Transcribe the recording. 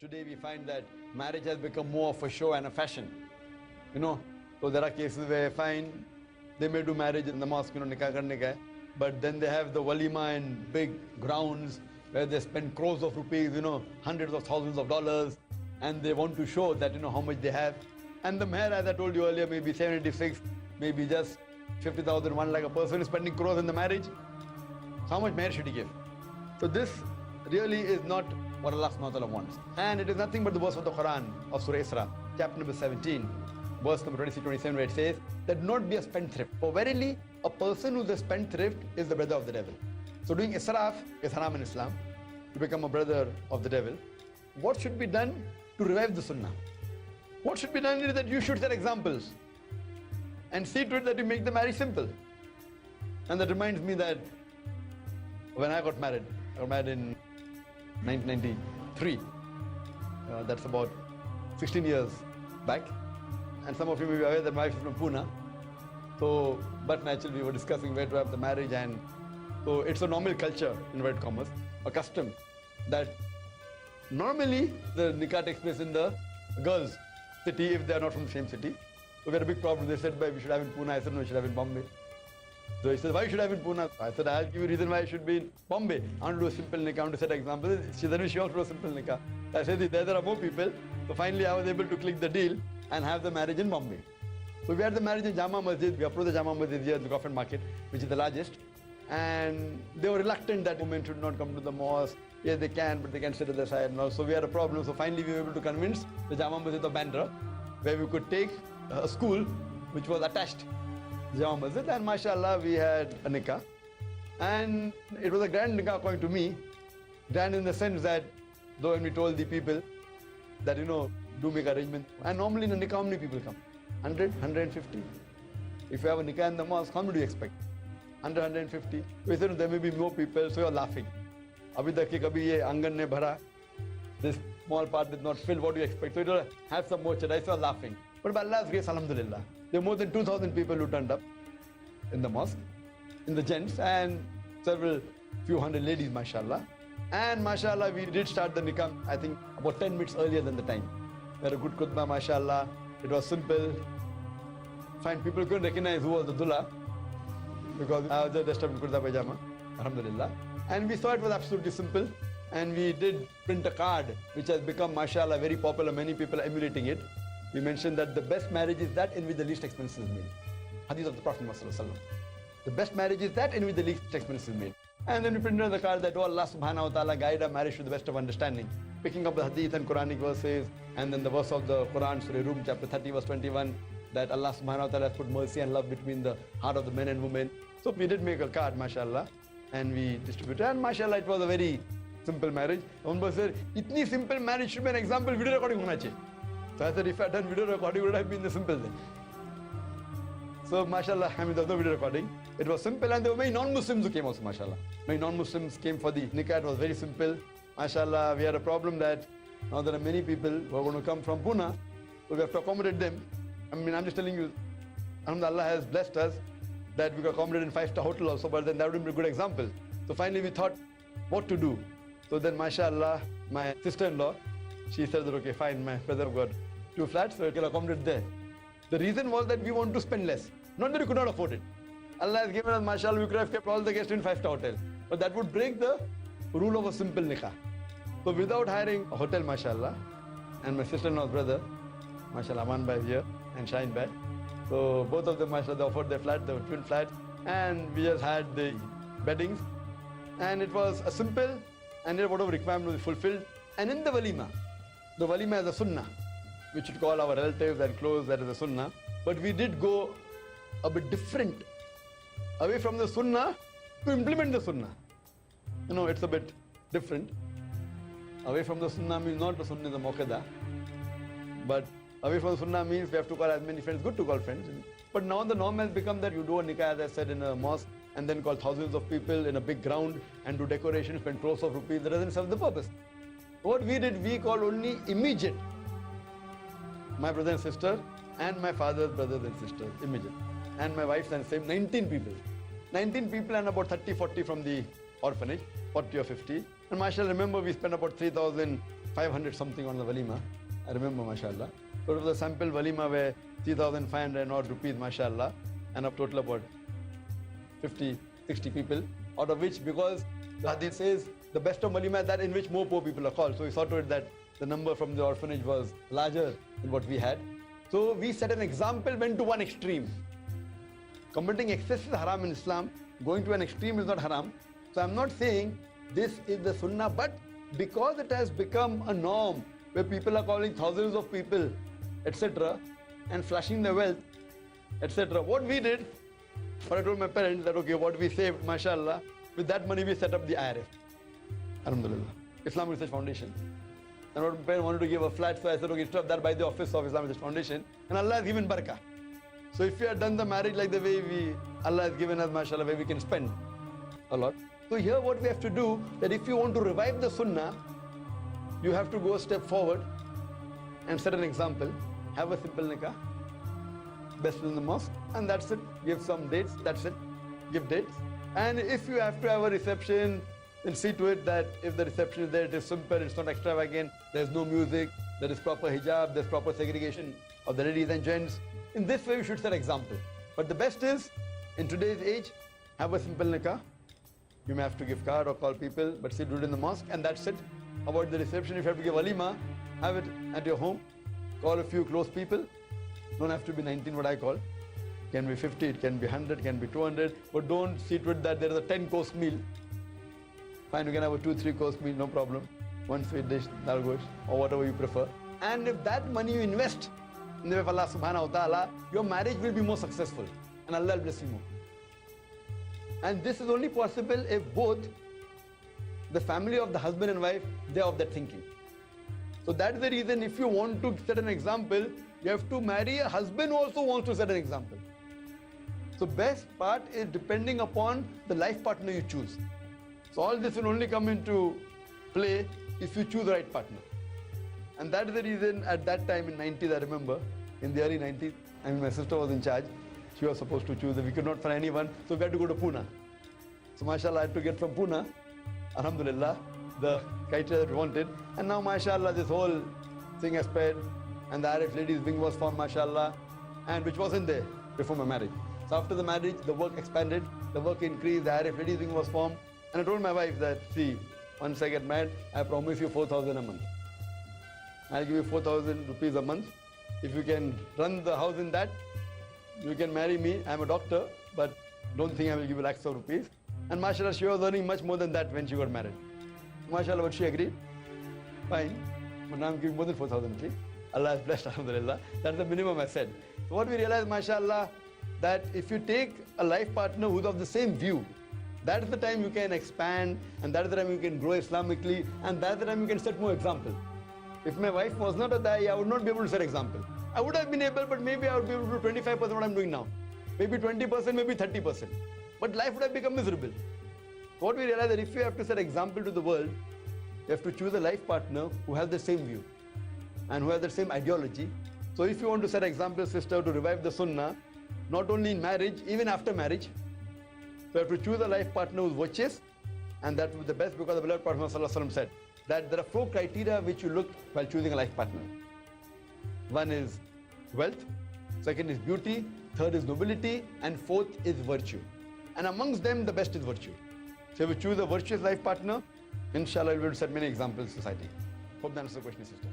Today we find that marriage has become more of a show and a fashion. So there are cases where I find they may do marriage in the mosque, nikah karne ka hai, but then they have the walima in big grounds where they spend crores of rupees, hundreds of thousands of dollars, and they want to show that, how much they have. And the mayor, as I told you earlier, maybe 786, maybe just 50,000, 1 lakh. A person is spending crores in the marriage. So how much mayor should he give? So this really is not what Allah subhanahu wa ta'ala wants. And it is nothing but the verse of the Quran of Surah Isra, chapter number 17, verse number 26-27, where it says that do not be a spendthrift. For verily, a person who is a spendthrift is the brother of the devil. So doing israf is haram in Islam, to become a brother of the devil. What should be done to revive the sunnah? What should be done is that you should set examples and see to it that you make the marriage simple. And that reminds me that when I got married in 1993. That's about 16 years back. And some of you may be aware that my wife is from Pune. So, but naturally we were discussing where to have the marriage, and so it's a normal culture, in inverted commas, a custom that normally the nikah takes place in the girls' city if they are not from the same city. So we had a big problem. They said, we should have in Pune. I said, no, we should have in Bombay. So he said, why should I have in Pune? I said, I'll give you a reason why I should be in Bombay. I want to do a simple nikah, I want to set examples. She said, she also do a simple nikah. I said, there are more people. So finally I was able to click the deal and have the marriage in Bombay. So we had the marriage in Jama Masjid. We approached the Jama Masjid here at the Government Market, which is the largest. And they were reluctant that women should not come to the mosque. Yes, they can, but they can sit at the side. And so we had a problem. So finally we were able to convince the Jama Masjid of Bandra, where we could take a school which was attached Jama Masjid, and mashallah we had a nikah. And it was a grand nikah according to me. Grand in the sense that, though when we told the people that, do make arrangement. And normally in a nikah, how many people come? 100, 150. If you have a nikah in the mosque, how many do you expect? 100, 150. We said there may be more people, so you're laughing. Abhi tak ki kabhi ye angan ne bhara. This small part did not fill, what do you expect? So it will have some more chadai, so you're laughing. But by Allah's grace, alhamdulillah, there were more than 2,000 people who turned up in the mosque, in the gents, and few hundred ladies, mashallah. And mashallah, we did start the nikah, I think, about 10 minutes earlier than the time. We had a good khutbah, mashallah. It was simple. Fine, people couldn't recognize who was the dullah, because I was just dressed up in kurta pajama, alhamdulillah. And we thought it was absolutely simple. And we did print a card, which has become, mashallah, very popular. Many people are emulating it. We mentioned that the best marriage is that in which the least expense is made. Hadith of the Prophet Muhammad. The best marriage is that in which the least expense is made. And then we printed on the card that, oh Allah subhanahu wa ta'ala guide our marriage to the best of understanding. Picking up the hadith and Quranic verses, and then the verse of the Quran, Surah Rum, chapter 30, verse 21, that Allah subhanahu wa ta'ala has put mercy and love between the heart of the men and women. So we did make a card, mashallah, and we distributed. And mashallah, it was a very simple marriage. One person said, itni simple marriage should be an example, video recording hona chahiye. So I said, if I had done video recording, it would have been the simple thing. So, mashallah, there was no video recording. It was simple, and there were many non-Muslims who came also, mashallah. Many non-Muslims came for the nikah. It was very simple. Mashallah, we had a problem that now there are many people who are going to come from Pune, so we have to accommodate them. I'm just telling you, Allah has blessed us that we could accommodate in 5-star hotel also, but then that would be a good example. So finally we thought what to do. So then, mashallah, my sister-in-law, she said that, okay, fine, my brother got 2 flats, so we can accommodate there. The reason was that we want to spend less. Not that we could not afford it. Allah has given us, mashallah, we could have kept all the guests in 5-star hotel. But that would break the rule of a simple nikah. So without hiring a hotel, mashallah, and my sister-in-law's brother, mashallah, Aman Bhai here and Shaheen Bhai. So both of them, mashallah, they offered their flat, they were twin flats, and we just had the beddings. And it was a simple, and whatever requirement was fulfilled. And in the walima is a sunnah. We should call our relatives and close, that is a sunnah. But we did go a bit different, away from the sunnah to implement the sunnah. It's a bit different. Away from the sunnah means not the sunnah is a muqadda, but away from the sunnah means we have to call as many friends, good to call friends. But now the norm has become that you do a nikah, as I said, in a mosque, and then call thousands of people in a big ground and do decoration, spend crores of rupees. That doesn't serve the purpose. What we did, we called only immediate. My brother and sister, and my father's brothers and sisters, immediate. And my wife's and same, 19 people. 19 people and about 30, 40 from the orphanage, 40 or 50. And mashallah, remember we spent about 3,000 500 something on the walima. I remember, mashallah. So it was a sample walima where 3,500 odd rupees, mashallah, and a total about 50, 60 people, out of which, because the hadith says the best of walima is that in which more poor people are called. So we saw to it that the number from the orphanage was larger than what we had. So we set an example, went to one extreme. Committing excess is haram in Islam. Going to an extreme is not haram. So I'm not saying this is the sunnah, but because it has become a norm where people are calling thousands of people, etc., and flashing their wealth, etc. What we did, but I told my parents that, okay, what we saved, mashallah, with that money we set up the IRF. Alhamdulillah. Islamic Research Foundation. And what my parents wanted to give a flat, so I said, okay, instead of that, buy the office of Islamic Research Foundation. And Allah has given barakah. So if we had done the marriage like the way Allah has given us, mashallah, where we can spend a lot. So here what we have to do, that if you want to revive the sunnah, you have to go a step forward and set an example. Have a simple nikah, best in the mosque, and that's it. Give some dates, that's it. Give dates. And if you have to have a reception, then see to it that if the reception is there, it is simple, it's not extravagant, there's no music, there is proper hijab, there's proper segregation of the ladies and gents. In this way, you should set example. But the best is, in today's age, have a simple nikah. You may have to give card or call people, but still do it in the mosque, and that's it. About the reception, if you have to give walima, have it at your home. Call a few close people. Don't have to be 19, what I call. It can be 50, it can be 100, it can be 200, but don't see to it that there is a 10-course meal. Fine, you can have a 2-3 course meal, no problem. One sweet dish, dal gosh, or whatever you prefer. And if that money you invest in the way of Allah subhanahu wa ta'ala, your marriage will be more successful. And Allah will bless you more. And this is only possible if both the family of the husband and wife, they are of that thinking. So that is the reason, if you want to set an example, you have to marry a husband who also wants to set an example. So best part is depending upon the life partner you choose. So all this will only come into play if you choose the right partner. And that is the reason at that time in 90s, I remember, in the early 90s, I mean my sister was in charge. She was supposed to choose. We could not find anyone, so we had to go to Pune. So mashallah, I had to get from Pune, alhamdulillah, the criteria that we wanted. And now mashallah, this whole thing has spread, and the Arif ladies wing was formed, mashallah, and which wasn't there before my marriage. So after the marriage, the work expanded, the work increased, the Arif ladies wing was formed. And I told my wife that, see, once I get married, I promise you 4,000 a month. I'll give you 4,000 rupees a month. If you can run the house in that, you can marry me. I'm a doctor, but don't think I will give you lakhs of rupees. And mashallah, she was earning much more than that when she got married. Mashallah, but she agreed. Fine. But now I'm giving more than 4,000 rupees. Allah has blessed, alhamdulillah. That's the minimum I said. So what we realized, mashallah, that if you take a life partner who's of the same view, that is the time you can expand, and that is the time you can grow Islamically, and that is the time you can set more example. If my wife was not a da'i, I would not be able to set example. I would have been able, but maybe I would be able to do 25% what I'm doing now. Maybe 20%, maybe 30%. But life would have become miserable. So what we realize that if you have to set example to the world, you have to choose a life partner who has the same view and who has the same ideology. So if you want to set example, sister, to revive the sunnah, not only in marriage, even after marriage, so you have to choose a life partner who's virtuous, and that will be the best, because the beloved Prophet ﷺ said that there are 4 criteria which you look while choosing a life partner. One is wealth, second is beauty, third is nobility, and fourth is virtue. And amongst them, the best is virtue. So if you choose a virtuous life partner, inshallah, you will set many examples in society. Hope that answers the question, sister.